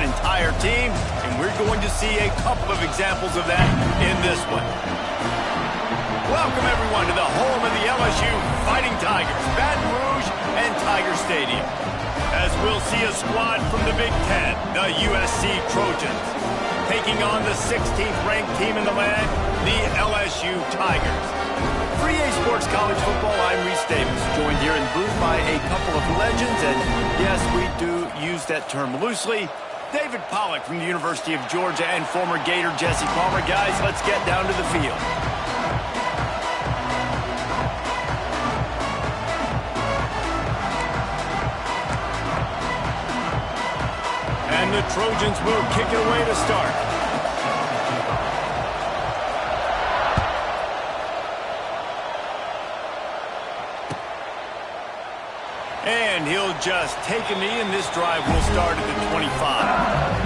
an entire team, and we're going to see a couple of examples of that in this one. Welcome, everyone, to the home of the LSU Fighting Tigers, Baton Rouge and Tiger Stadium. As we'll see a squad from the Big Ten, the USC Trojans, taking on the 16th ranked team in the land, the LSU Tigers. For EA Sports College Football, I'm Reese Davis, joined here in the booth by a couple of legends, and yes, we do use that term loosely. David Pollack from the University of Georgia and former Gator Jesse Palmer. Guys, let's get down to the field. And the Trojans will kick it away to start. And he'll just take a knee, and this drive will start at the 25.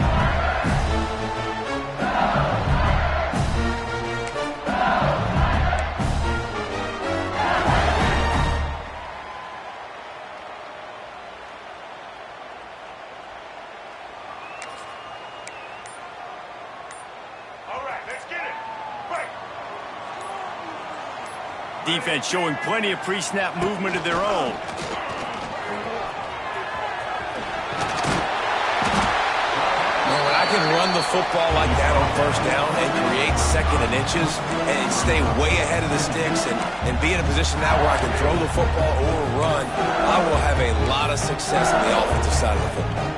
Defense showing plenty of pre-snap movement of their own. When I can run the football like that on first down and create second and inches and stay way ahead of the sticks and be in a position now where I can throw the football or run, I will have a lot of success on the offensive side of the football.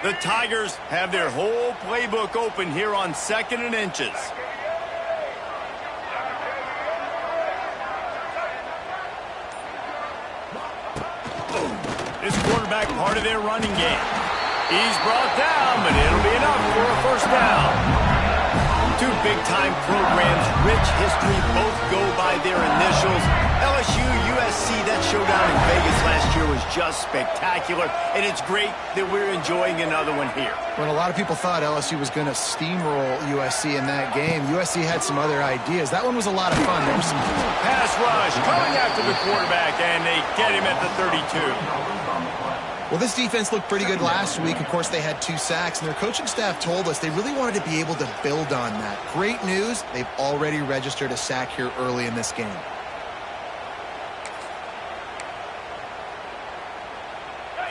The Tigers have their whole playbook open here on second and inches. This quarterback part of their running game. He's brought down, but it'll be enough for a first down. Two big-time programs, rich history, both go by their initials. LSU, USC, that showdown in Vegas last year was just spectacular, and it's great that we're enjoying another one here. When a lot of people thought LSU was going to steamroll USC in that game, USC had some other ideas. That one was a lot of fun. There was some pass rush coming after the quarterback, and they get him at the 32. Well, this defense looked pretty good last week. Of course, they had 2 sacks, and their coaching staff told us they really wanted to be able to build on that. Great news, they've already registered a sack here early in this game.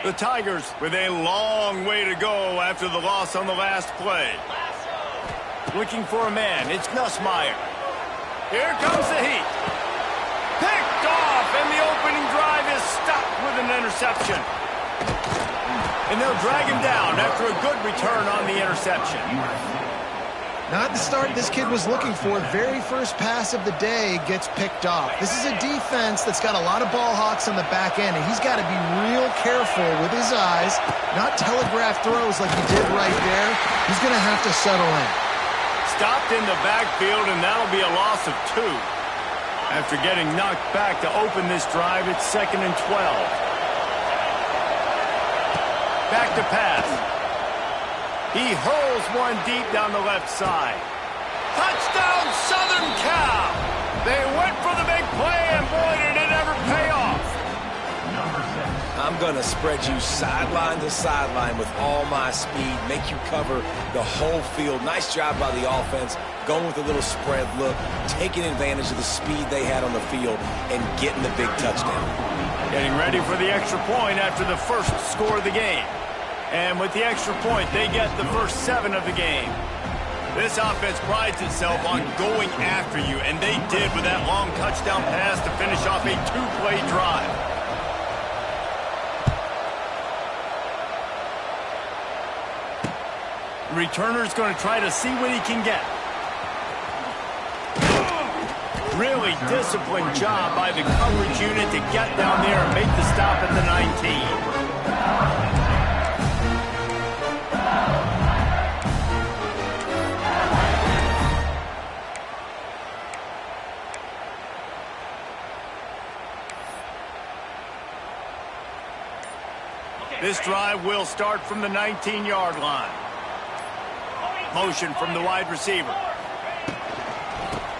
The Tigers with a long way to go after the loss on the last play. Looking for a man, it's Nussmeier. Here comes the heat. Picked off, and the opening drive is stopped with an interception. And they'll drag him down after a good return on the interception. Not the start this kid was looking for. Very first pass of the day gets picked off. This is a defense that's got a lot of ball hawks on the back end, and he's got to be real careful with his eyes, not telegraph throws like he did right there. He's going to have to settle in. Stopped in the backfield, and that'll be a loss of 2. After getting knocked back to open this drive, it's 2nd and 12. Back to pass. He hurls one deep down the left side. Touchdown, Southern Cal! They went for the big play, and boy, did it ever pay off. I'm going to spread you sideline to sideline with all my speed, make you cover the whole field. Nice job by the offense, going with a little spread look, taking advantage of the speed they had on the field, and getting the big touchdown. Getting ready for the extra point after the first score of the game. And with the extra point, they get the first 7 of the game. This offense prides itself on going after you, and they did with that long touchdown pass to finish off a 2-play drive. The returner's going to try to see what he can get. Really disciplined job by the coverage unit to get down there and make the stop at the 19. This drive will start from the 19-yard line. Motion from the wide receiver.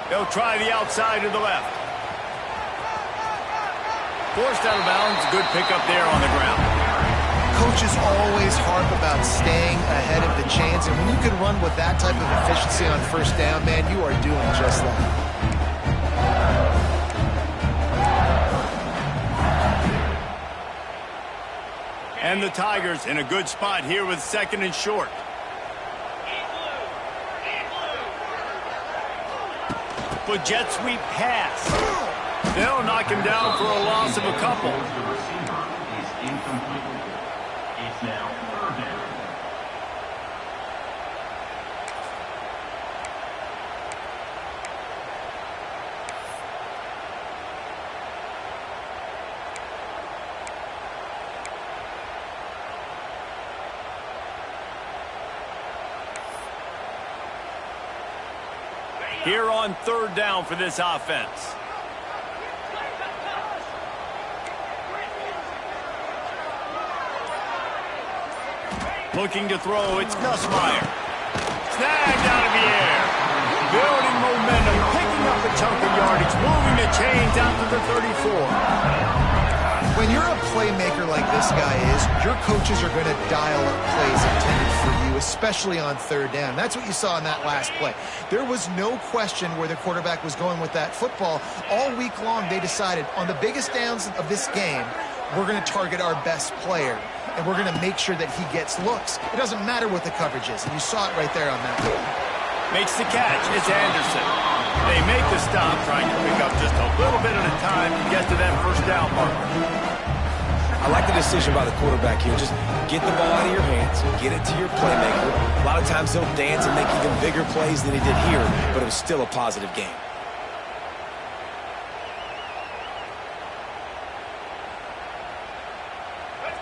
They'll try the outside to the left. Forced out of bounds, good pickup there on the ground. Coaches always harp about staying ahead of the chains, and when you can run with that type of efficiency on first down, man, you are doing just that. And the Tigers in a good spot here with 2nd and short. For jet sweep pass. They'll knock him down for a loss of a couple. Here on 3rd down for this offense. Looking to throw, it's Nussmeier. Snagged out of the air. Building momentum, picking up a chunk of yardage, moving the chains out to the 34. When you're a playmaker like this guy is, your coaches are going to dial up plays intended for you, especially on 3rd down. That's what you saw in that last play. There was no question where the quarterback was going with that football. All week long, they decided on the biggest downs of this game, we're going to target our best player, and we're going to make sure that he gets looks. It doesn't matter what the coverage is, and you saw it right there on that play. Makes the catch. It's Anderson. They make the stop, trying to pick up just a little bit at a time to get to that first down marker. I like the decision by the quarterback here. Just get the ball out of your hands, get it to your playmaker. A lot of times he'll dance and make even bigger plays than he did here, but it was still a positive game.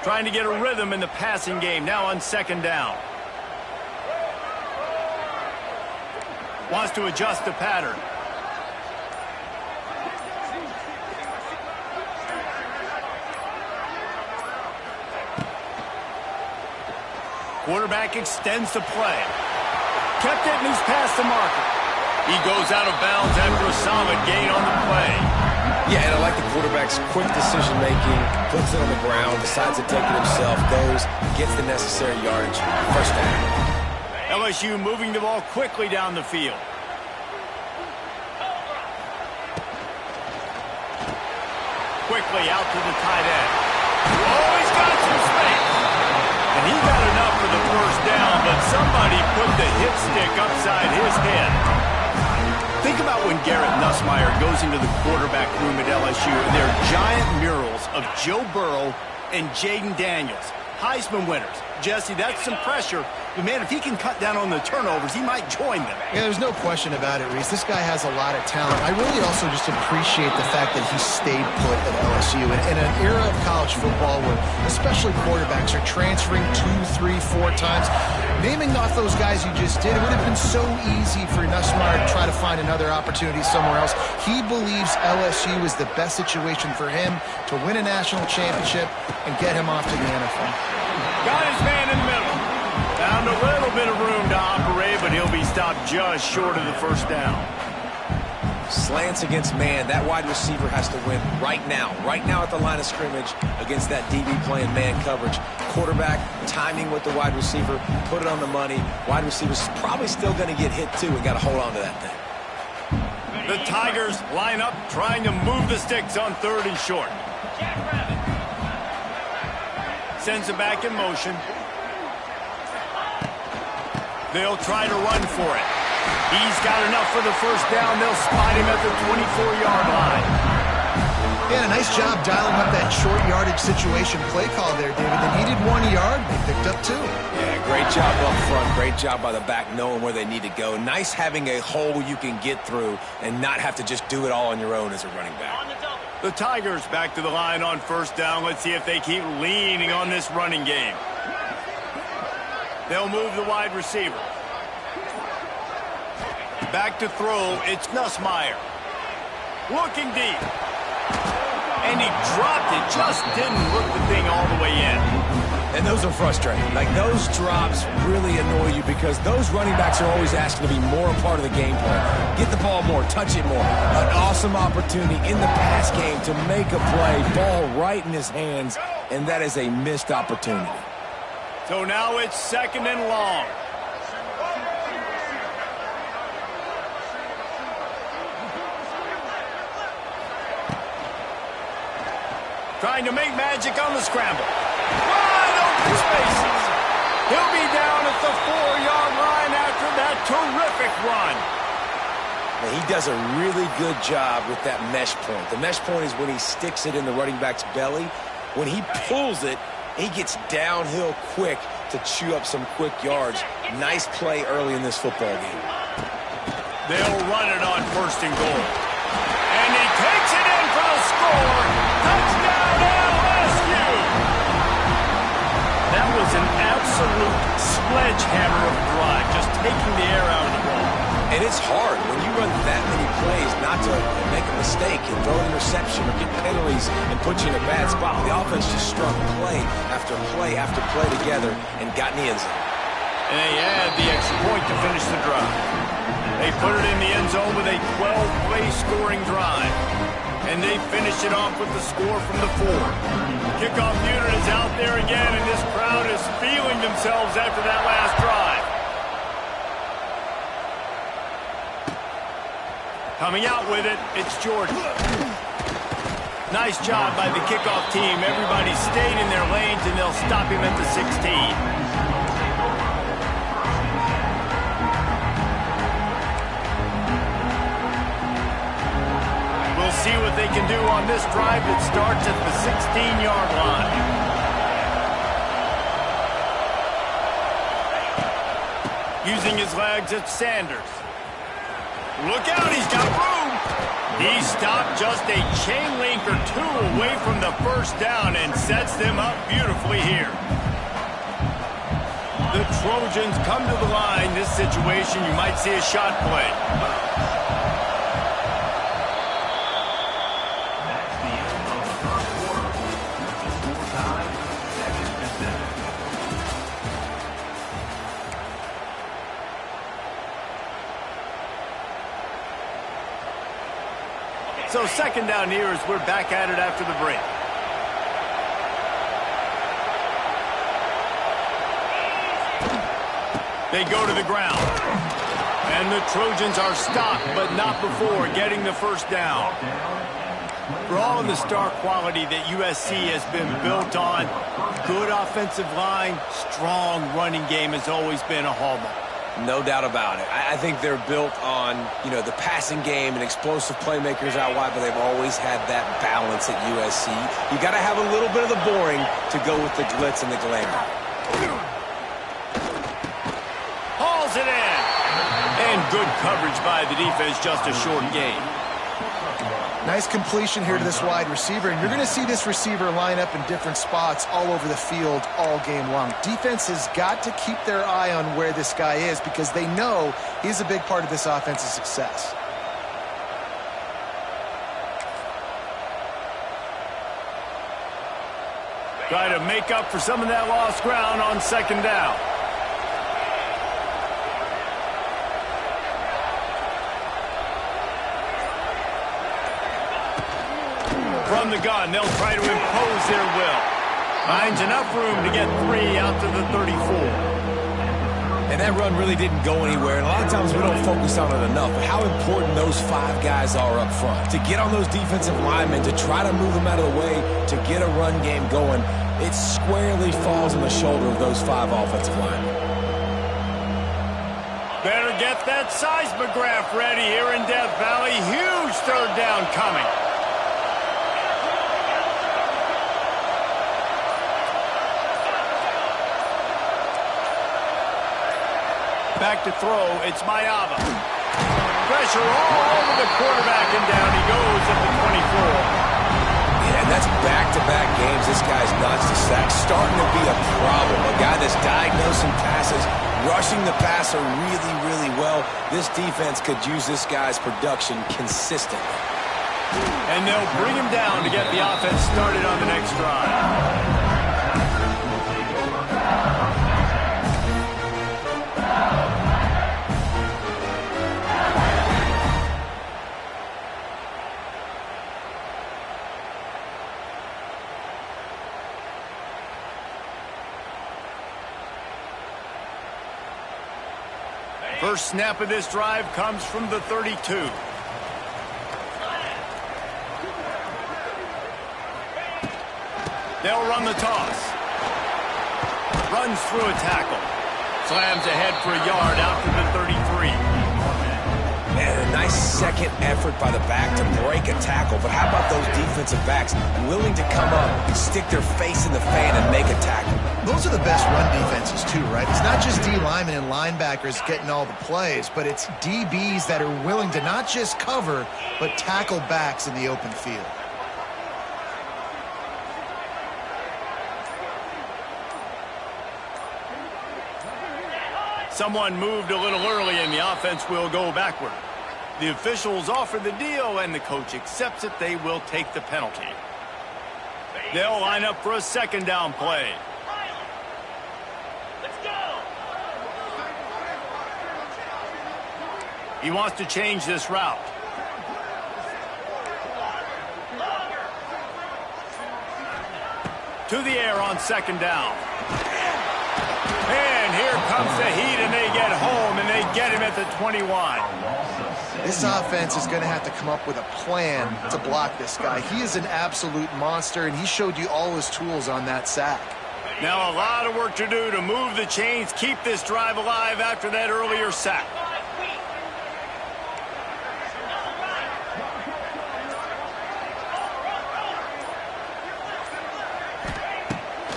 Trying to get a rhythm in the passing game, now on 2nd down. Wants to adjust the pattern. Quarterback extends the play. Kept it, and he's past the marker. He goes out of bounds after a solid gain on the play. Yeah, and I like the quarterback's quick decision-making, puts it on the ground, decides to take it himself, goes, gets the necessary yardage. First down. LSU moving the ball quickly down the field. Quickly out to the tight end. Oh, he's got some space. And he got enough for the first down, but somebody put the hip stick upside his head. Think about when Garrett Nussmeier goes into the quarterback room at LSU, and there are giant murals of Joe Burrow and Jaden Daniels, Heisman winners. Jesse, that's some pressure. But, man, if he can cut down on the turnovers, he might join them. Yeah, there's no question about it, Reese. This guy has a lot of talent. I really also just appreciate the fact that he stayed put at LSU. In an era of college football where especially quarterbacks are transferring 2, 3, 4 times, naming off those guys you just did, it would have been so easy for Nussmeier to try to find another opportunity somewhere else. He believes LSU is the best situation for him to win a national championship and get him off to the NFL. Got his man in the middle. Found a little bit of room to operate, but he'll be stopped just short of the first down. Slants against man. That wide receiver has to win right now at the line of scrimmage against that DB playing man coverage. Quarterback, timing with the wide receiver, put it on the money. Wide receiver's probably still going to get hit too. We got to hold on to that thing. The Tigers line up, trying to move the sticks on 3rd and short. Sends it back in motion. They'll try to run for it. He's got enough for the first down. They'll spot him at the 24-yard line. Yeah, nice job dialing up that short yardage situation play call there, David. They needed 1 yard. They picked up 2. Yeah, great job up front. Great job by the back knowing where they need to go. Nice having a hole you can get through and not have to just do it all on your own as a running back. The Tigers back to the line on first down. Let's see if they keep leaning on this running game. They'll move the wide receiver. Back to throw, it's Nussmeier. Looking deep. And he dropped it, just didn't look the thing all the way in. And those are frustrating. Like, those drops really annoy you because those running backs are always asking to be more a part of the game plan. Get the ball more, touch it more. An awesome opportunity in the pass game to make a play. Ball right in his hands, and that is a missed opportunity. So now it's 2nd and long. Trying to make magic on the scramble. Wide open spaces. He'll be down at the 4-yard line after that terrific run. Now, he does a really good job with that mesh point. The mesh point is when he sticks it in the running back's belly. When he pulls it, he gets downhill quick to chew up some quick yards. Nice play early in this football game. They'll run it on 1st and goal. And he takes it in for the score. Touchdown LSU! That was an absolute sledgehammer of a drive, just taking the air out of the ball. And it's hard when you run that many plays not to make a mistake and throw an interception or get penalties and put you in a bad spot. The offense just strung play after play after play together and got in the end zone. And they add the extra point to finish the drive. They put it in the end zone with a 12-play scoring drive. And they finish it off with the score from the 4. Kickoff unit is out there again, and this crowd is feeling themselves after that last drive. Coming out with it, it's Jordan. Nice job by the kickoff team. Everybody stayed in their lanes, and they'll stop him at the 16. We'll see what they can do on this drive that starts at the 16-yard line. Using his legs, it's Sanders. Look out, he's got room. He stopped just a chain link or 2 away from the 1st down and sets them up beautifully here. The Trojans come to the line. This situation, you might see a shot play. So 2nd down here as we're back at it after the break. They go to the ground. And the Trojans are stopped, but not before getting the 1st down. For all of the star quality that USC has been built on, good offensive line, strong running game has always been a hallmark. No doubt about it. I think they're built on, the passing game and explosive playmakers out wide, but they've always had that balance at USC. You got to have a little bit of the boring to go with the glitz and the glamour. Hauls it in. And good coverage by the defense, just a short gain. Nice completion here to this wide receiver, and you're going to see this receiver line up in different spots all over the field all game long. Defense has got to keep their eye on where this guy is because they know he's a big part of this offense's success. Try to make up for some of that lost ground on 2nd down. From the gun, they'll try to impose their will. Finds enough room to get 3 out to the 34. And that run really didn't go anywhere. And a lot of times we don't focus on it enough. But how important those 5 guys are up front. To get on those defensive linemen, to try to move them out of the way, to get a run game going, it squarely falls on the shoulder of those 5 offensive linemen. Better get that seismograph ready here in Death Valley. Huge 3rd down coming. Back to throw, it's Mayava. Pressure all over the quarterback, and down he goes at the 24. Yeah, and that's back-to-back games. This guy's nuts to sack. Starting to be a problem. A guy that's diagnosing passes, rushing the passer really, really well. This defense could use this guy's production consistently. And they'll bring him down to get the offense started on the next drive. First snap of this drive comes from the 32. They'll run the toss. Runs through a tackle. Slams ahead for a yard out to the 33. And a nice second effort by the back to break a tackle. But how about those defensive backs willing to come up, stick their face in the fan, and make a tackle? Those are the best run defenses too, right? It's not just D linemen and linebackers getting all the plays, but it's DBs that are willing to not just cover, but tackle backs in the open field. Someone moved a little early and the offense will go backward. The officials offer the deal and the coach accepts it. They will take the penalty. They'll line up for a second down play. He wants to change this route. To the air on second down. And here comes the heat, and they get home, and they get him at the 21. This offense is going to have to come up with a plan to block this guy. He is an absolute monster, and he showed you all his tools on that sack. Now a lot of work to do to move the chains, keep this drive alive after that earlier sack.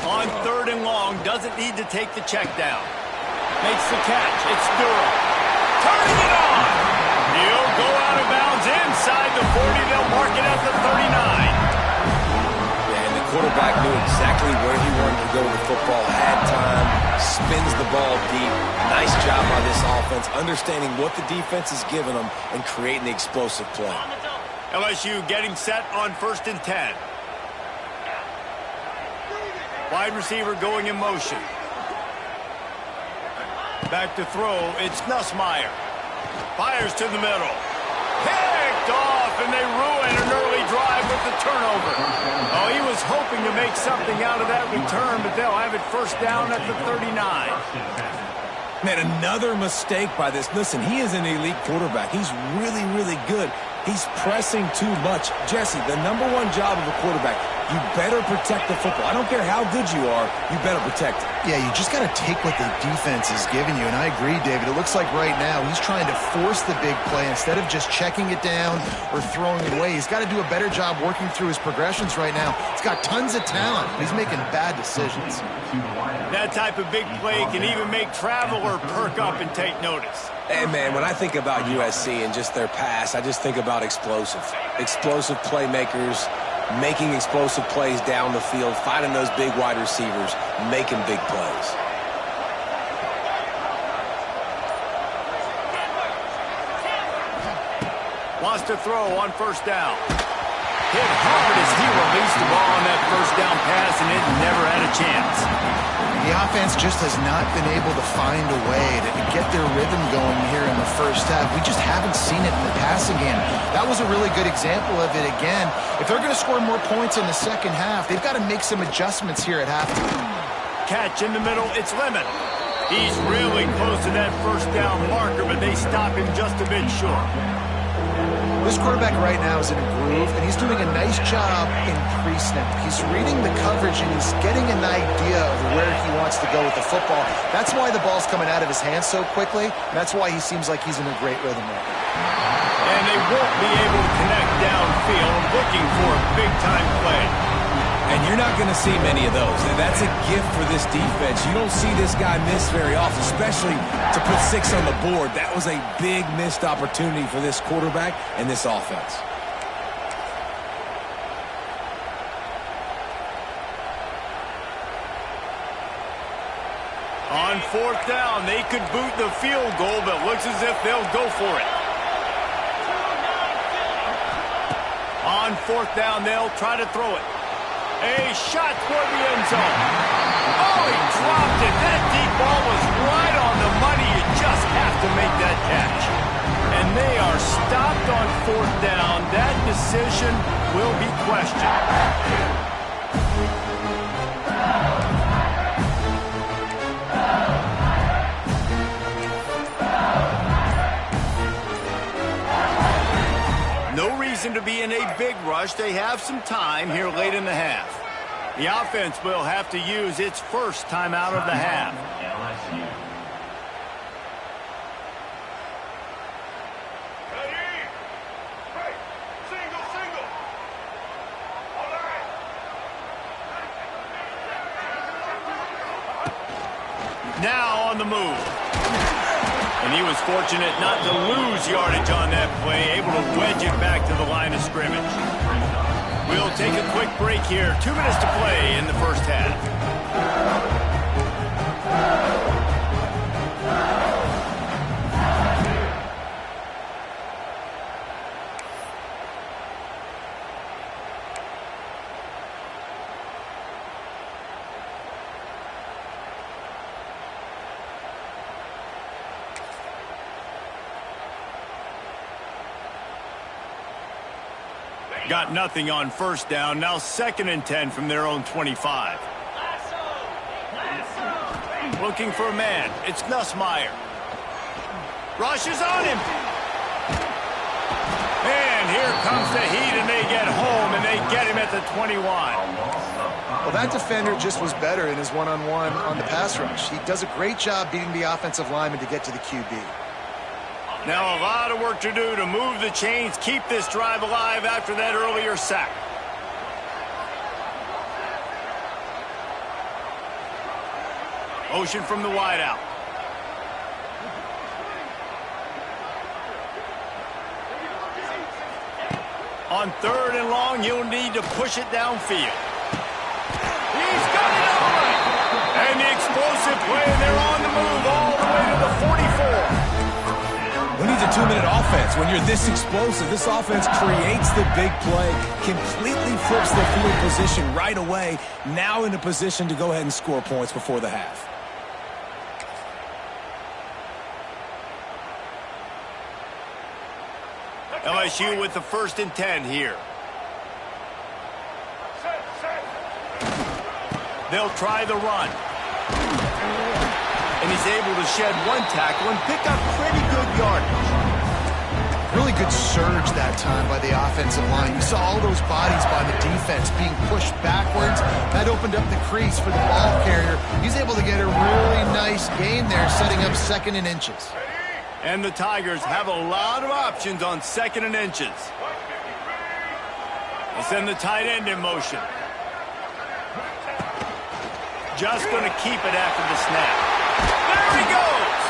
On third and long, doesn't need to take the check down. Makes the catch. It's Durham. Turning it on. He'll go out of bounds inside the 40. They'll mark it at the 39. Yeah, and the quarterback knew exactly where he wanted to go with the football. Had time. Spins the ball deep. Nice job by this offense, understanding what the defense is giving them and creating the explosive play. LSU getting set on 1st and 10. Wide receiver going in motion. Back to throw. It's Nussmeier. Fires to the middle. Picked off, and they ruin an early drive with the turnover. Oh, he was hoping to make something out of that return, but they'll have it first down at the 39. Man, another mistake by this. Listen, he is an elite quarterback. He's really, really good. He's pressing too much. Jesse, the number one job of a quarterback, you better protect the football. I don't care how good you are, you better protect it. Yeah, you just got to take what the defense is giving you, and I agree, David. It looks like right now he's trying to force the big play instead of just checking it down or throwing it away. He's got to do a better job working through his progressions right now. He's got tons of talent, but he's making bad decisions. That type of big play can even make Traveler perk up and take notice. Hey, man, when I think about USC and just their pass, I just think about explosive. Explosive playmakers, making explosive plays down the field, finding those big wide receivers, making big plays. Wants to throw on first down. Hit hard as he released the ball on that first down pass, and it never had a chance. The offense just has not been able to find a way to get their rhythm going here in the first half. We just haven't seen it in the passing game. That was a really good example of it again. If they're going to score more points in the second half, they've got to make some adjustments here at halftime. Catch in the middle, it's Lemon. He's really close to that first down marker, but they stop him just a bit short. This quarterback right now is in a groove, and he's doing a nice job in pre-snap. He's reading the coverage, and he's getting an idea of where he wants to go with the football. That's why the ball's coming out of his hands so quickly, and that's why he seems like he's in a great rhythm right now. And they won't be able to connect downfield, looking for a big-time play. And you're not going to see many of those. And that's a gift for this defense. You don't see this guy miss very often, especially to put 6 on the board. That was a big missed opportunity for this quarterback and this offense. On fourth down, they could boot the field goal, but looks as if they'll go for it. On fourth down, they'll try to throw it. A shot toward the end zone. Oh, he dropped it. That deep ball was right on the money. You just have to make that catch. And they are stopped on fourth down. That decision will be questioned. reason to be in a big rush. They have some time here late in the half. The offense will have to use its first timeout of the half. Now on the move. And he was fortunate not to lose yardage on that play, able to wedge it back to the line of scrimmage. We'll take a quick break here. 2 minutes to play in the first half. Got nothing on first down. Now 2nd and 10 from their own 25. Looking for a man. It's Nussmeier. Rushes on him. And here comes the heat, and they get home, and they get him at the 21. Well, that defender just was better in his one-on-one on the pass rush. He does a great job beating the offensive lineman to get to the QB. Now a lot of work to do to move the chains, keep this drive alive after that earlier sack. Motion from the wideout. On 3rd and long, you'll need to push it downfield. He's got it all right. And the explosive play, and they're on the move all the way to the 44. Who needs a 2-minute offense? When you're this explosive, this offense creates the big play, completely flips the field position right away, now in a position to go ahead and score points before the half. LSU with the 1st and 10 here. They'll try the run. And he's able to shed 1 tackle and pick up pretty good yardage. Really good surge that time by the offensive line. You saw all those bodies by the defense being pushed backwards. That opened up the crease for the ball carrier. He's able to get a really nice gain there, setting up 2nd and inches. And the Tigers have a lot of options on 2nd and inches. They send the tight end in motion. Just going to keep it after the snap. There he goes!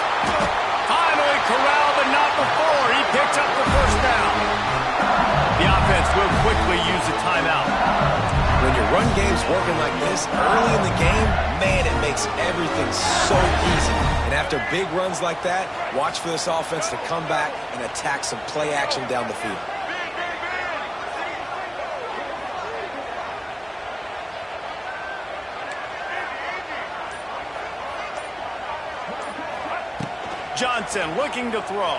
Finally corralled, but not before. He picks up the 1st down. The offense will quickly use a timeout. When your run game's working like this early in the game, man, it makes everything so easy. And after big runs like that, watch for this offense to come back and attack some play action down the field. Johnson looking to throw.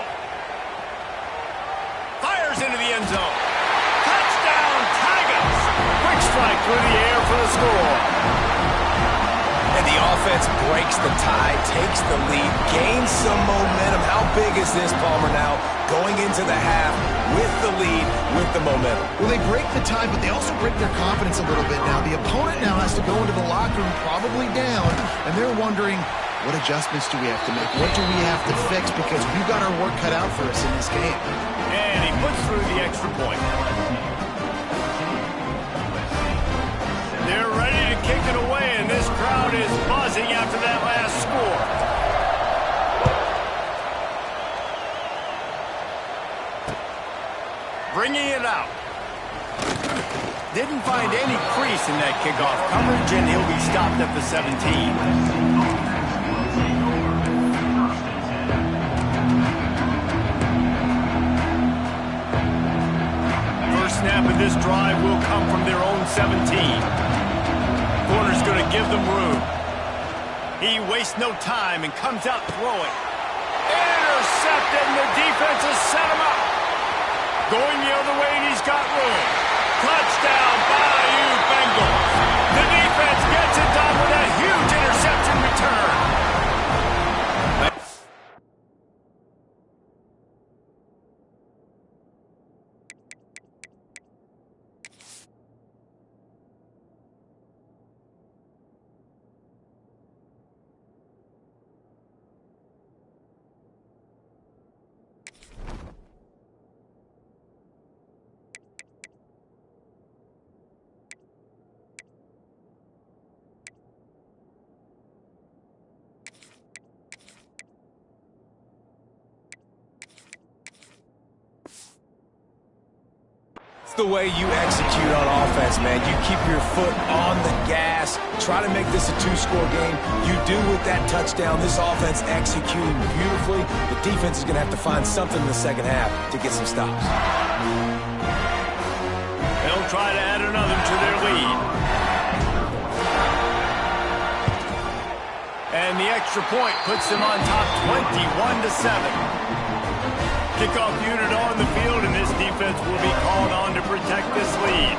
Fires into the end zone. Touchdown, Tigers! Quick strike through the air for the score. And the offense breaks the tie, takes the lead, gains some momentum. How big is this, Palmer, now? Going into the half with the lead, with the momentum. Well, they break the tie, but they also break their confidence a little bit now. The opponent now has to go into the locker room probably down, and they're wondering, what adjustments do we have to make? What do we have to fix? Because we've got our work cut out for us in this game. And he puts through the extra point. They're ready to kick it away, and this crowd is buzzing after that last score. Bringing it out. Didn't find any crease in that kickoff coverage, and he'll be stopped at the 17. Snap of this drive will come from their own 17. Corner's going to give them room. He wastes no time and comes out throwing. Intercepted, and the defense has set him up. Going the other way, and he's got room. Touchdown, Bayou Bengals. The defense gets it done with a huge interception return. That's the way you execute on offense, man. You keep your foot on the gas, try to make this a two-score game. You do with that touchdown. This offense executing beautifully. The defense is going to have to find something in the second half to get some stops. They'll try to add another to their lead. And the extra point puts them on top 21-7. Kickoff unit on the field, and this defense will be called on to protect this lead.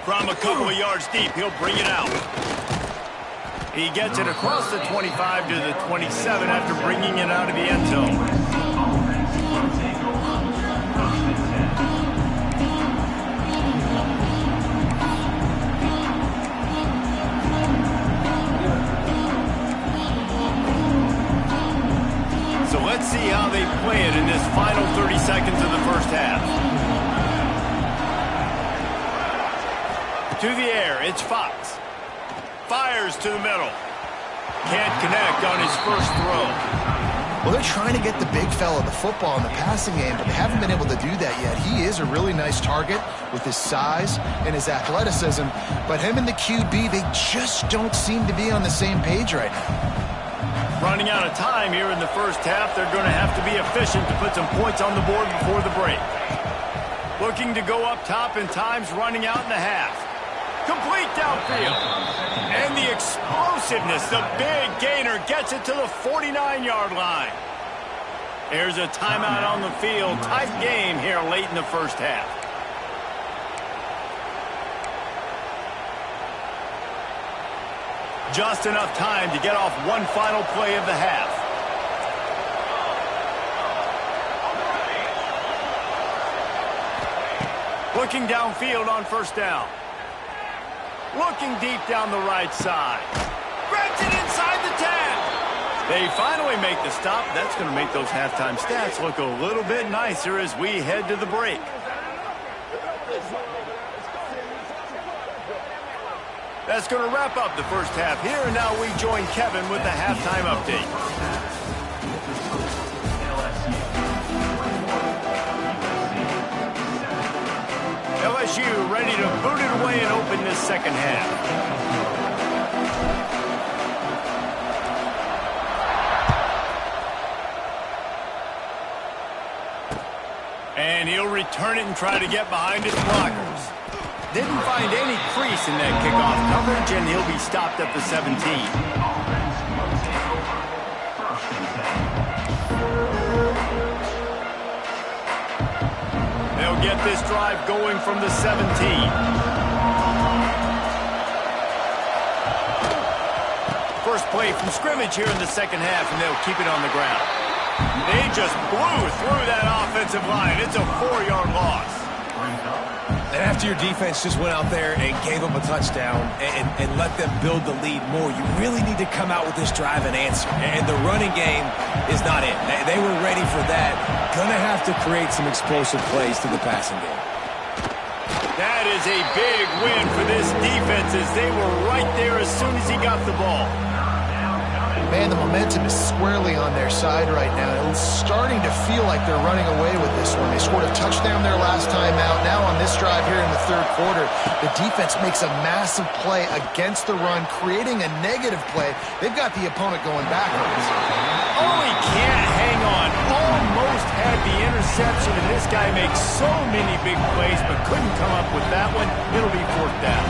From a couple of yards deep, he'll bring it out. He gets it across the 25 to the 27 after bringing it out of the end zone. So let's see how they play it in this final 30 seconds of the first half. To the air, it's Fox. Fires to the middle. Can't connect on his first throw. Well, they're trying to get the big fella the football in the passing game, but they haven't been able to do that yet. He is a really nice target with his size and his athleticism, but him and the QB, they just don't seem to be on the same page right now. Running out of time here in the first half, they're going to have to be efficient to put some points on the board before the break. Looking to go up top, and time's running out in the half. Complete downfield. And the explosiveness, the big gainer, gets it to the 49-yard line. There's a timeout on the field. Tight game here late in the first half. Just enough time to get off one final play of the half. Looking downfield on first down. Looking deep down the right side. Grabs it inside the 10. They finally make the stop. That's going to make those halftime stats look a little bit nicer as we head to the break. That's going to wrap up the first half here, and now we join Kevin with the halftime update. LSU ready to boot it away and open this second half. And he'll return it and try to get behind his blockers. Didn't find any crease in that kickoff coverage, and he'll be stopped at the 17. They'll get this drive going from the 17. First play from scrimmage here in the second half, and they'll keep it on the ground. They just blew through that offensive line. It's a 4-yard loss. And after your defense just went out there and gave them a touchdown and let them build the lead more, you really need to come out with this drive and answer. And the running game is not in. They were ready for that. Gonna have to create some explosive plays to the passing game. That is a big win for this defense as they were right there as soon as he got the ball. Man, the momentum is squarely on their side right now. It's starting to feel like they're running away with this one. They scored a touchdown their last time out. Now on this drive here in the third quarter, the defense makes a massive play against the run, creating a negative play. They've got the opponent going backwards. Oh, he can't hang on. Almost had the interception, and this guy makes so many big plays, but couldn't come up with that one. It'll be fourth down.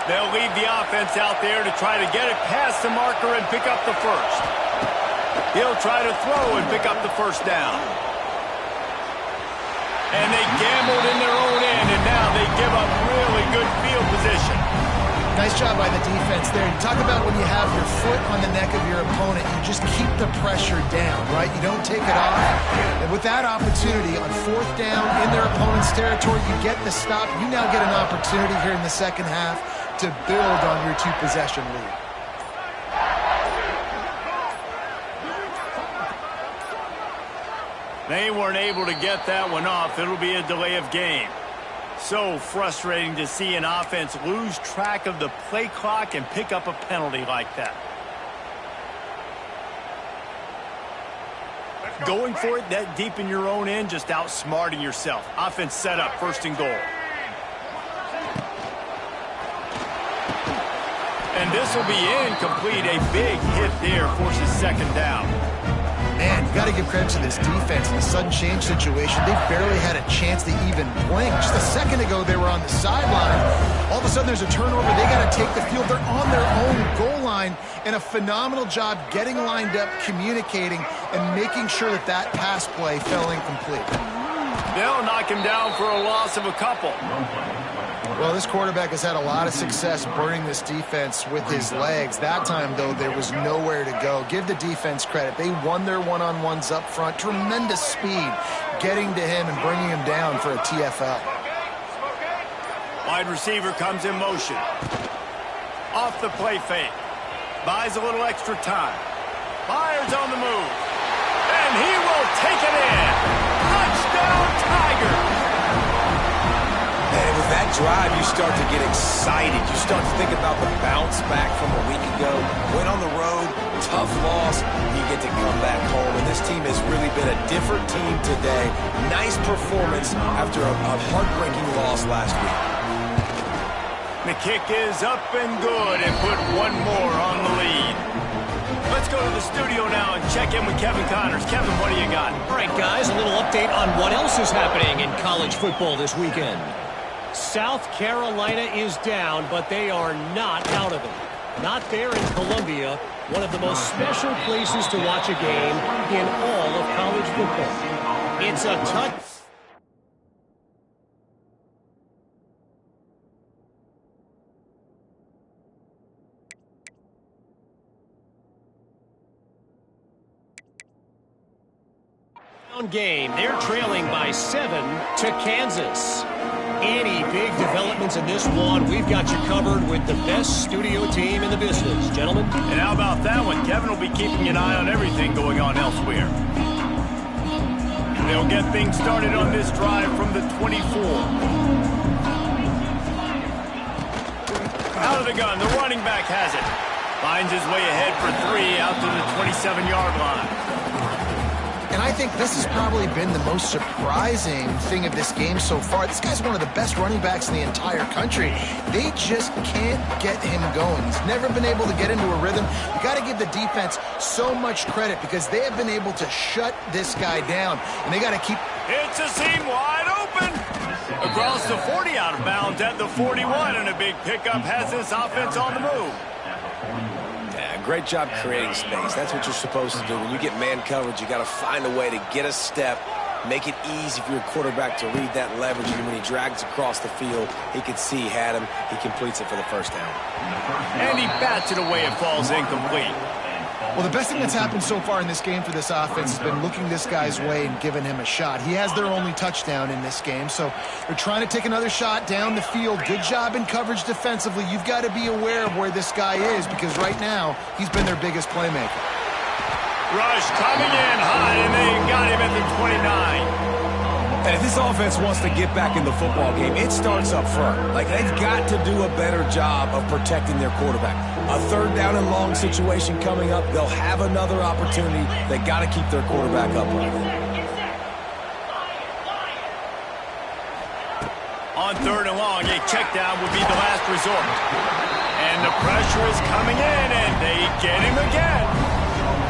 They'll leave the offense out there to try to get it past the marker and pick up the first. He'll try to throw and pick up the first down. And they gambled in their own end, and now they give up really good field position. Nice job by the defense there. You talk about when you have your foot on the neck of your opponent, you just keep the pressure down, right? You don't take it off. And with that opportunity on fourth down in their opponent's territory, you get the stop. You now get an opportunity here in the second half to build on your two-possession lead. They weren't able to get that one off. It'll be a delay of game. So frustrating to see an offense lose track of the play clock and pick up a penalty like that. Going for it that deep in your own end, just outsmarting yourself. Offense set up, first and goal. And this will be incomplete. A big hit there forces second down. Man, you got to give credit to this defense in the sudden change situation. They barely had a chance to even blink. Just a second ago, they were on the sideline. All of a sudden, there's a turnover. They got to take the field. They're on their own goal line, and a phenomenal job getting lined up, communicating, and making sure that that pass play fell incomplete. They'll knock him down for a loss of a couple. Well, this quarterback has had a lot of success burning this defense with his legs. That time, though, there was nowhere to go. Give the defense credit. They won their one-on-ones up front. Tremendous speed getting to him and bringing him down for a TFL. Wide receiver comes in motion. Off the play fake. Buys a little extra time. Fires on the move. And he will take it in. Touchdown, Tigers! And with that drive, you start to get excited. You start to think about the bounce back from a week ago. Went on the road, tough loss. You get to come back home. And this team has really been a different team today. Nice performance after a heartbreaking loss last week. The kick is up and good and put one more on the lead. Let's go to the studio now and check in with Kevin Connors. Kevin, what do you got? All right, guys, a little update on what else is happening in college football this weekend. South Carolina is down, but they are not out of it. Not there in Columbia, one of the most special places to watch a game in all of college football. It's a touchdown game. They're trailing by 7 to Kansas. Any big developments in this one, we've got you covered with the best studio team in the business, gentlemen. And how about that one? Kevin will be keeping an eye on everything going on elsewhere. They'll get things started on this drive from the 24. Out of the gun, the running back has it. Finds his way ahead for 3 out to the 27-yard line. And I think this has probably been the most surprising thing of this game so far. This guy's one of the best running backs in the entire country. They just can't get him going. He's never been able to get into a rhythm. You got to give the defense so much credit because they have been able to shut this guy down. And they got to keep... It's a seam wide open. Across the 40, out of bounds at the 41. And a big pickup has this offense on the move. Great job creating space. That's what you're supposed to do. When you get man coverage, you got to find a way to get a step, make it easy for your quarterback to read that leverage. And when he drags across the field, he can see he had him. He completes it for the first down. And he bats it away. It falls incomplete. Well, the best thing that's happened so far in this game for this offense has been looking this guy's way and giving him a shot. He has their only touchdown in this game, so they're trying to take another shot down the field. Good job in coverage defensively. You've got to be aware of where this guy is because right now he's been their biggest playmaker. Rush coming in high, and they got him at the 29. And if this offense wants to get back in the football game, it starts up front. Like, they've got to do a better job of protecting their quarterback. A third down and long situation coming up. They'll have another opportunity. They got to keep their quarterback upright. On third and long, a check down would be the last resort. And the pressure is coming in, and they get him again.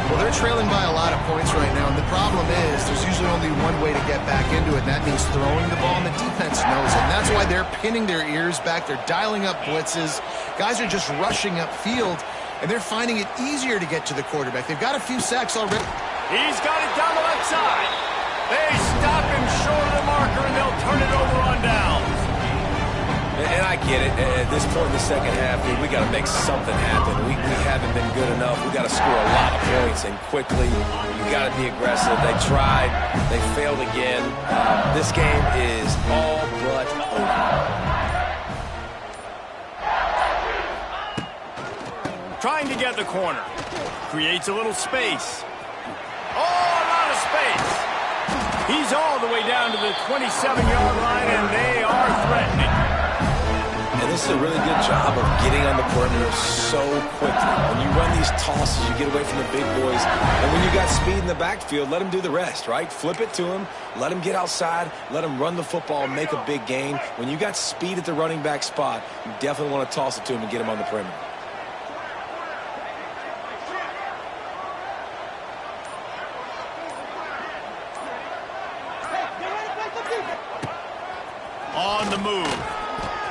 Well, they're trailing by a lot of points right now, and the problem is there's usually only one way to get back into it, and that means throwing the ball, and the defense knows it. And that's why they're pinning their ears back. They're dialing up blitzes. Guys are just rushing upfield, and they're finding it easier to get to the quarterback. They've got a few sacks already. He's got it down the left side. They stop him short of the marker, and they'll turn it over on downs. And I get it. At this point in the second half, dude, we got to make something happen. We haven't been good enough. We got to score a lot of points and quickly. You got to be aggressive. They tried. They failed again. This game is all but over. Trying to get the corner. Creates a little space. Oh, a lot of space. He's all the way down to the 27-yard line, and they are threatening. And this is a really good job of getting on the perimeter so quickly. When you run these tosses, you get away from the big boys. And when you got speed in the backfield, let them do the rest, right? Flip it to him. Let him get outside. Let him run the football and make a big gain. When you got speed at the running back spot, you definitely want to toss it to him and get him on the perimeter. On the move.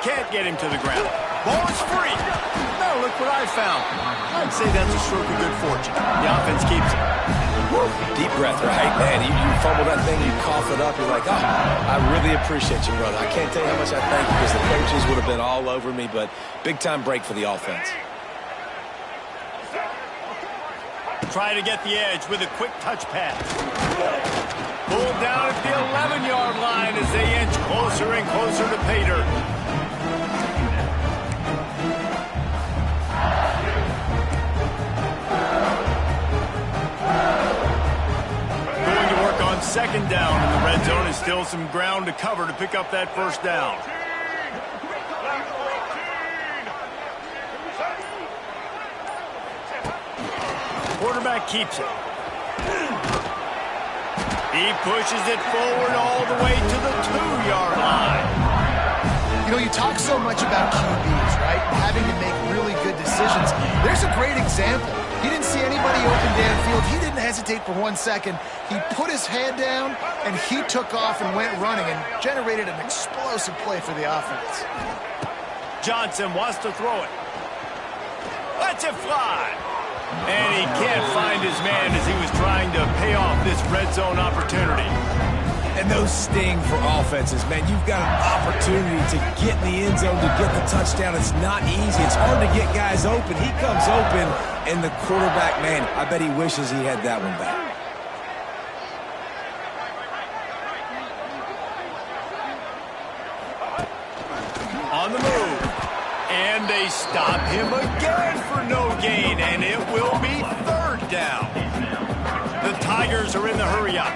Can't get him to the ground. Ball is free. Now look what I found. I'd say that's a stroke of good fortune. The offense keeps it. Woo. Deep breath, right? Man, you fumble that thing, you cough it up, you're like, oh, I really appreciate you, brother. I can't tell you how much I thank you because the coaches would have been all over me, but big-time break for the offense. Try to get the edge with a quick touch pass. Pulled down at the 11-yard line as they inch closer and closer to pay dirt. Going to work on second down in the red zone, and still some ground to cover to pick up that first down. Quarterback keeps it. He pushes it forward all the way to the 2-yard line. You know, you talk so much about QBs, right? Having to make really good decisions. There's a great example. He didn't see anybody open downfield. He didn't hesitate for 1 second. He put his head down, and he took off and went running and generated an explosive play for the offense. Johnson wants to throw it. Lets it fly. And he can't find his man as he was trying to pay off this red zone opportunity. And those sting for offenses, man. You've got an opportunity to get in the end zone, to get the touchdown. It's not easy. It's hard to get guys open. He comes open, and the quarterback, man, I bet he wishes he had that one back. On the move. And they stop him again for no gain, and it will be third down. The Tigers are in the hurry-up.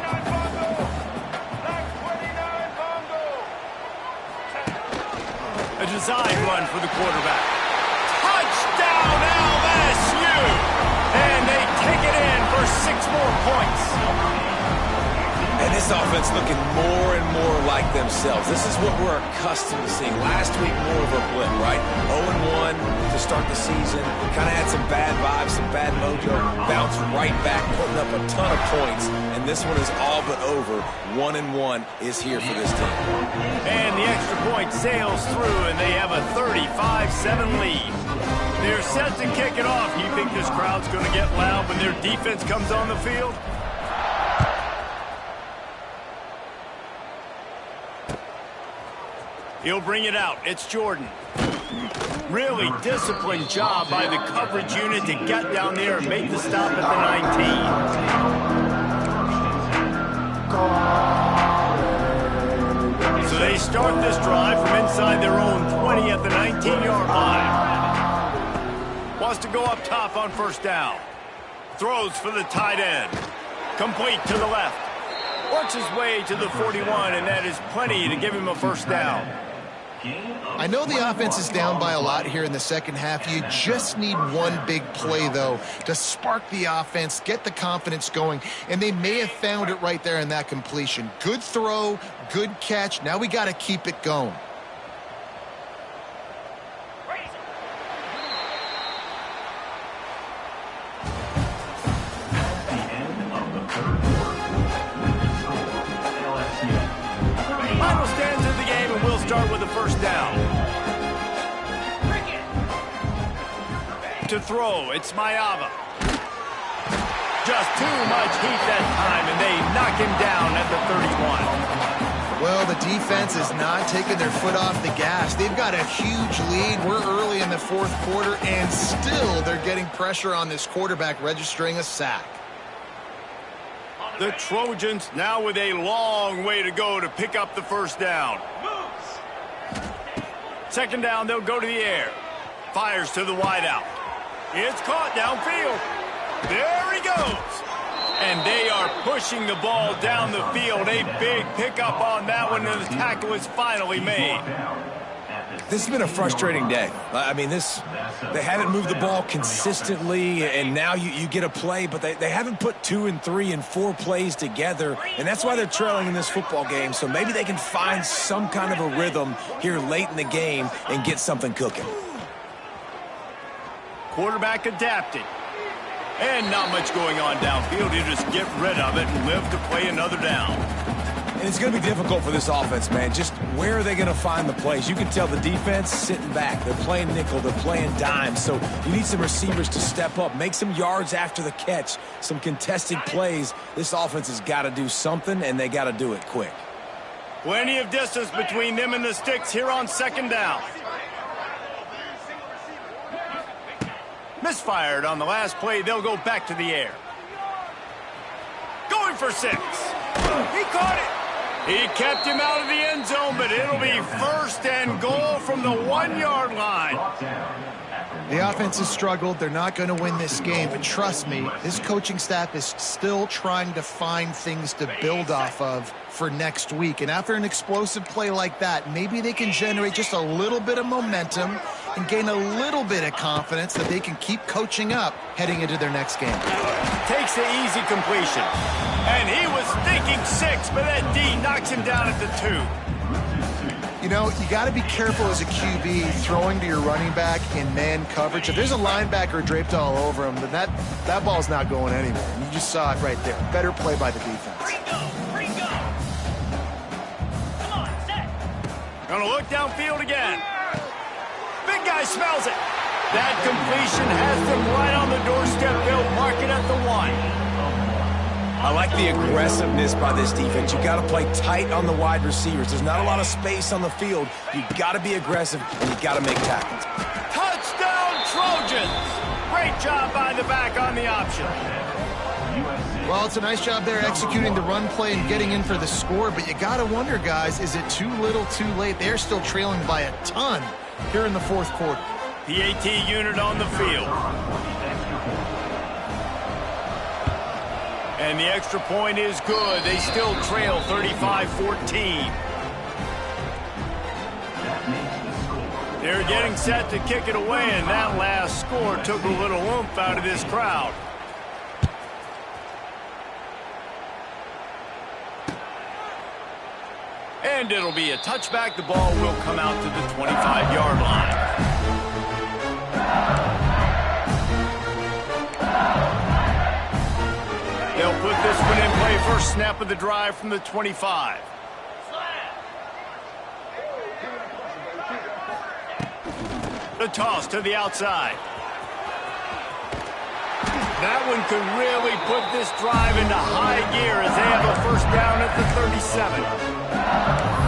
A design run for the quarterback. Touchdown, LSU! And they take it in for 6 more points. And this offense looking more and more like themselves. This is what we're accustomed to seeing. Last week, more of a blip, right? 0-1 to start the season. Kind of had some bad vibes, some bad mojo. Bounced right back, putting up a ton of points. And this one is all but over. 1-1 is here for this team. And the extra point sails through, and they have a 35-7 lead. They're set to kick it off. You think this crowd's going to get loud when their defense comes on the field? He'll bring it out. It's Jordan. Really disciplined job by the coverage unit to get down there and make the stop at the 19. So they start this drive from inside their own 20 at the 19-yard line. Wants to go up top on first down. Throws for the tight end. Complete to the left. Works his way to the 41, and that is plenty to give him a first down. I know the offense is down by a lot here in the second half. You just need one big play, though, to spark the offense, get the confidence going, and they may have found it right there in that completion. Good throw, good catch. Now we got to keep it going. Final stanza of the game, and we'll start with the first down. To throw, it's Ncaa. Just too much heat that time, and they knock him down at the 31. Well, the defense is not taking their foot off the gas. They've got a huge lead. We're early in the fourth quarter, and still they're getting pressure on this quarterback, registering a sack. The Trojans now with a long way to go to pick up the first down. Second down, they'll go to the air. Fires to the wideout. It's caught downfield. There he goes. And they are pushing the ball down the field. A big pickup on that one, and the tackle is finally made. This has been a frustrating day. I mean, they haven't moved the ball consistently, and now you get a play, but they haven't put 2 and 3 and 4 plays together, and that's why they're trailing in this football game. So maybe they can find some kind of a rhythm here late in the game and get something cooking. Quarterback adapting. And not much going on downfield. You just get rid of it and live to play another down. And it's going to be difficult for this offense, man. Just where are they going to find the plays? You can tell the defense sitting back. They're playing nickel. They're playing dime. So you need some receivers to step up, make some yards after the catch, some contested plays. This offense has got to do something, and they got to do it quick. Plenty of distance between them and the sticks here on second down. Misfired on the last play. They'll go back to the air. Going for 6. He caught it. He kept him out of the end zone, but it'll be 1st and goal from the 1-yard line. The offense has struggled. They're not going to win this game, but trust me, this coaching staff is still trying to find things to build off of for next week. And after an explosive play like that, maybe they can generate just a little bit of momentum and gain a little bit of confidence that they can keep coaching up heading into their next game. Takes the easy completion. And he was thinking 6, but that D knocks him down at the 2. You know, you got to be careful as a QB throwing to your running back in man coverage. If there's a linebacker draped all over him, then that ball's not going anywhere. And you just saw it right there. Better play by the defense. Come on, set. Gonna look downfield again. Big guy smells it. That completion has them right on the doorstep. They'll mark it at the 1. I like the aggressiveness by this defense. You got to play tight on the wide receivers. There's not a lot of space on the field. You got to be aggressive, and you got to make tackles. Touchdown, Trojans! Great job by the back on the option. Well, it's a nice job there executing the run play and getting in for the score, but you got to wonder, guys, is it too little too late? They're still trailing by a ton here in the 4th quarter. PAT unit on the field. And the extra point is good. They still trail 35-14. They're getting set to kick it away, and that last score took a little oomph out of this crowd. And it'll be a touchback. The ball will come out to the 25-yard line. They'll put this one in play. First snap of the drive from the 25. The toss to the outside. That one could really put this drive into high gear as they have a first down at the 37.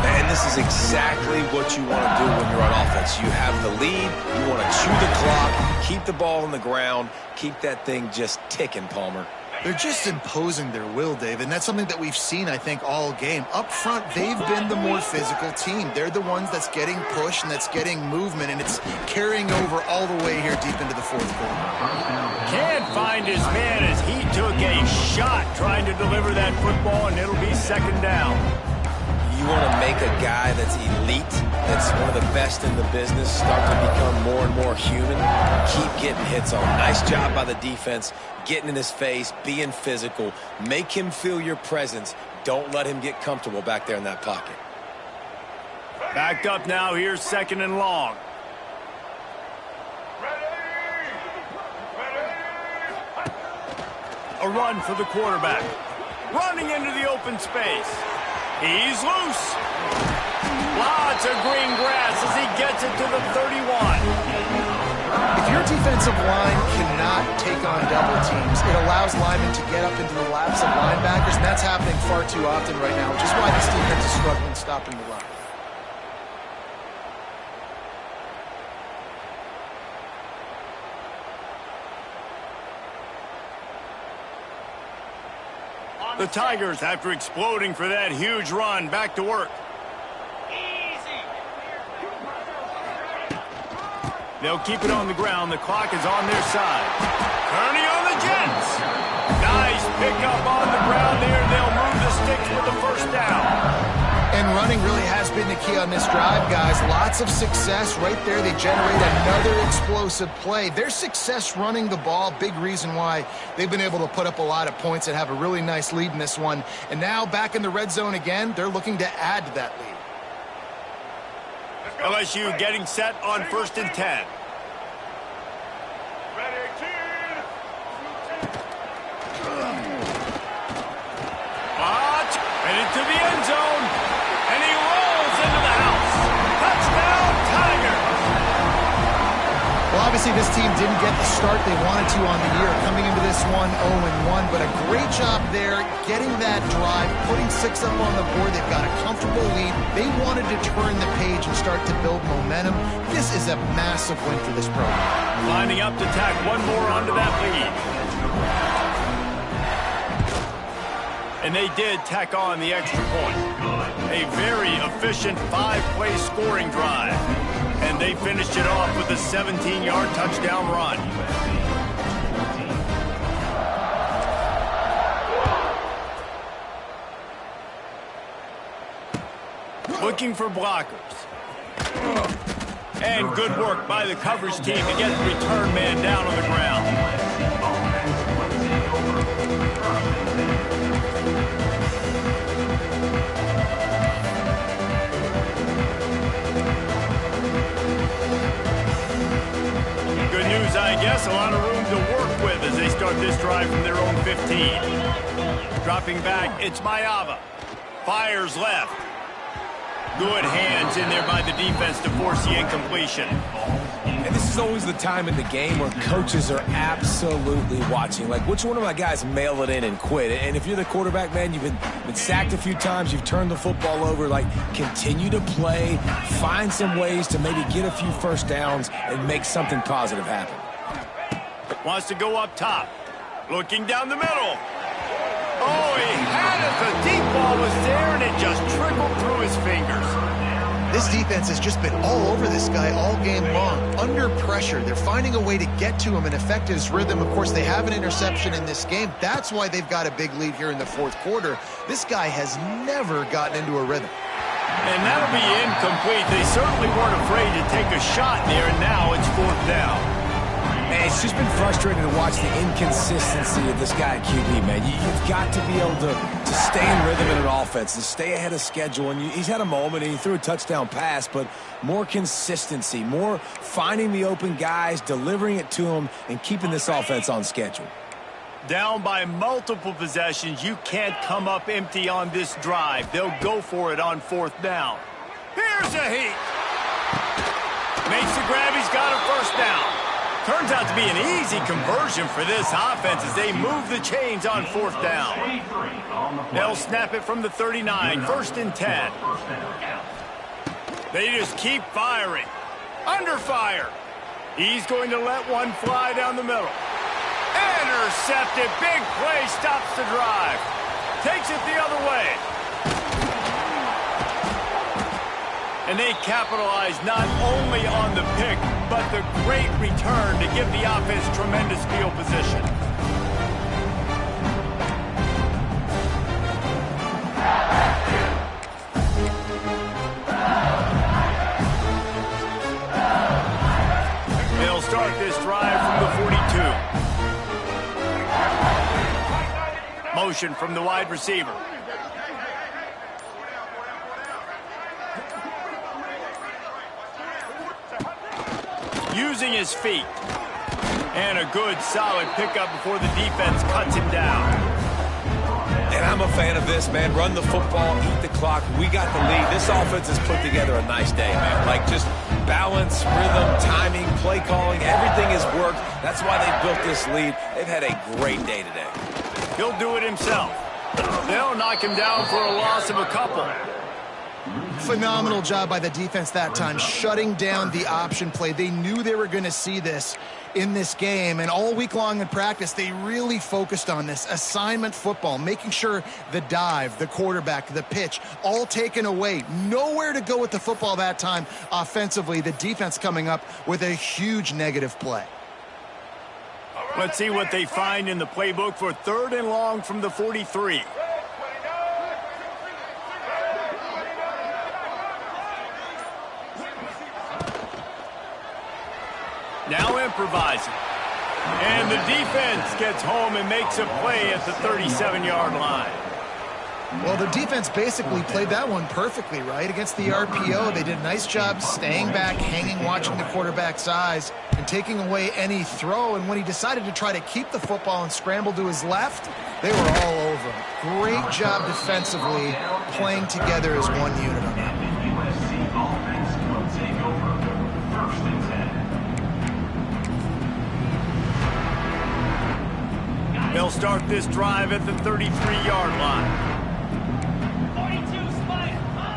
And this is exactly what you want to do when you're on offense. You have the lead. You want to chew the clock, keep the ball on the ground, keep that thing just ticking, Palmer. They're just imposing their will, Dave, and that's something that we've seen, I think, all game. Up front, they've been the more physical team. They're the ones that's getting pushed and that's getting movement, and it's carrying over all the way here deep into the 4th quarter. Can't find his man as he took a shot trying to deliver that football, and it'll be second down. You want to make a guy that's elite, that's one of the best in the business, start to become more and more human, keep getting hits on. Nice job by the defense, getting in his face, being physical. Make him feel your presence. Don't let him get comfortable back there in that pocket. Backed up now. Here's 2nd and long. A run for the quarterback. Running into the open space. He's loose. Lots of green grass as he gets it to the 31. If your defensive line cannot take on double teams, it allows linemen to get up into the laps of linebackers, and that's happening far too often right now, which is why this defense is struggling stopping the run. The Tigers, after exploding for that huge run, back to work. They'll keep it on the ground. The clock is on their side. Kearney on the Jets. Nice pickup been the key on this drive, guys. Lots of success right there. They generate another explosive play. Their success running the ball, big reason why they've been able to put up a lot of points and have a really nice lead in this one. And now back in the red zone again, they're looking to add to that lead. LSU getting set on 1st and 10. Headed to the end zone, and he rolls into the house. Touchdown, Tigers! Well, obviously this team didn't get the start they wanted to on the year, coming into this one 0-1, but a great job there getting that drive, putting 6 up on the board. They've got a comfortable lead. They wanted to turn the page and start to build momentum. This is a massive win for this program. Lining up to tack one more onto that lead. And they did tack on the extra point. A very efficient 5-play scoring drive. And they finished it off with a 17-yard touchdown run. Looking for blockers. And good work by the coverage team to get the return man down on the ground. I guess a lot of room to work with as they start this drive from their own 15. Dropping back, it's Ncaa. Fires left. Good hands in there by the defense to force the incompletion. And this is always the time in the game where coaches are absolutely watching. Like, which one of my guys mail it in and quit? And if you're the quarterback, man, you've been sacked a few times, you've turned the football over, like, continue to play, find some ways to maybe get a few first downs and make something positive happen. Wants to go up top. Looking down the middle. Oh, he had it. The deep ball was there, and it just trickled through his fingers. This defense has just been all over this guy all game long. Under pressure, they're finding a way to get to him and affect his rhythm. Of course, they have an interception in this game. That's why they've got a big lead here in the fourth quarter. This guy has never gotten into a rhythm. And that'll be incomplete. They certainly weren't afraid to take a shot there, and now it's 4th down. Man, it's just been frustrating to watch the inconsistency of this guy at QB, man. You've got to be able to stay in rhythm in an offense, to stay ahead of schedule. And he's had a moment, and he threw a touchdown pass, but more consistency, more finding the open guys, delivering it to them, and keeping this offense on schedule. Down by multiple possessions, you can't come up empty on this drive. They'll go for it on 4th down. Here's a heat. Makes the grab. He's got a first down. Turns out to be an easy conversion for this offense as they move the chains on 4th down. They'll snap it from the 39, 1st and 10. They just keep firing. Under fire. He's going to let one fly down the middle. Intercepted. Big play stops the drive. Takes it the other way. And they capitalize not only on the pick, but the great return to give the offense tremendous field position. They'll start this drive from the 42. Motion from the wide receiver. Using his feet. And a good, solid pickup before the defense cuts him down. And I'm a fan of this, man. Run the football, eat the clock. We got the lead. This offense has put together a nice day, man. Like, just balance, rhythm, timing, play calling, everything has worked. That's why they built this lead. They've had a great day today. He'll do it himself. They'll knock him down for a loss of a couple. Phenomenal job by the defense that time, shutting down the option play. They knew they were going to see this in this game, and all week long in practice, they really focused on this assignment football, making sure the dive, the quarterback, the pitch, all taken away. Nowhere to go with the football that time offensively. The defense coming up with a huge negative play. Let's see what they find in the playbook for 3rd and long from the 43. improvising. And the defense gets home and makes a play at the 37-yard line. Well, the defense basically played that one perfectly, right? Against the RPO, they did a nice job staying back, hanging, watching the quarterback's eyes, and taking away any throw. And when he decided to try to keep the football and scramble to his left, they were all over him. Great job defensively, playing together as one unit on that. They'll start this drive at the 33-yard line.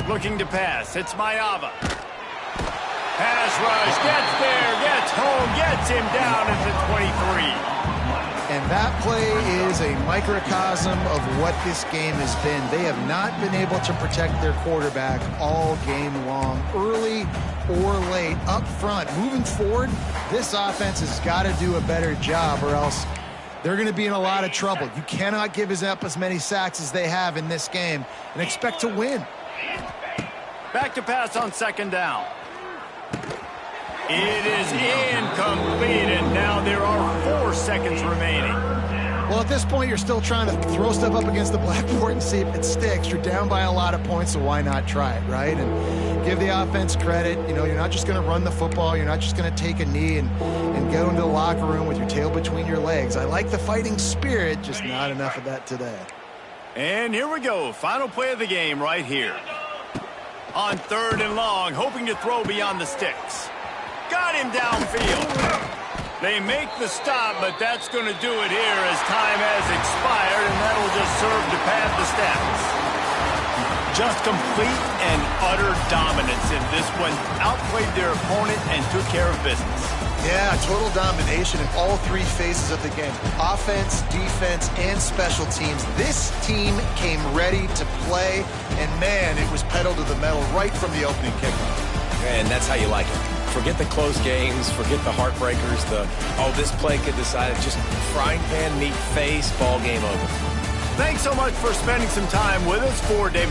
Looking to pass. It's Ncaa. Pass rush. Gets there. Gets home. Gets him down at the 23. And that play is a microcosm of what this game has been. They have not been able to protect their quarterback all game long, early or late, up front. Moving forward, this offense has got to do a better job, or else they're going to be in a lot of trouble. You cannot give up as many sacks as they have in this game and expect to win. Back to pass on second down. It is incomplete, and now there are 4 seconds remaining. Well, at this point, you're still trying to throw stuff up against the blackboard and see if it sticks. You're down by a lot of points, so why not try it, right? And give the offense credit. You know, you're not just going to run the football. You're not just going to take a knee and go into the locker room with your tail between your legs. I like the fighting spirit, just not enough of that today. And here we go. Final play of the game right here. On 3rd and long, hoping to throw beyond the sticks. Got him downfield. They make the stop, but that's going to do it here as time has expired, and that will just serve to pad the stats. Just complete and utter dominance in this one. Outplayed their opponent and took care of business. Yeah, total domination in all 3 phases of the game. Offense, defense, and special teams. This team came ready to play, and man, it was pedal to the metal right from the opening kickoff. And that's how you like it. Forget the close games, forget the heartbreakers, this play could decide it. Just frying pan, meat face, ball game over. Thanks so much for spending some time with us for David.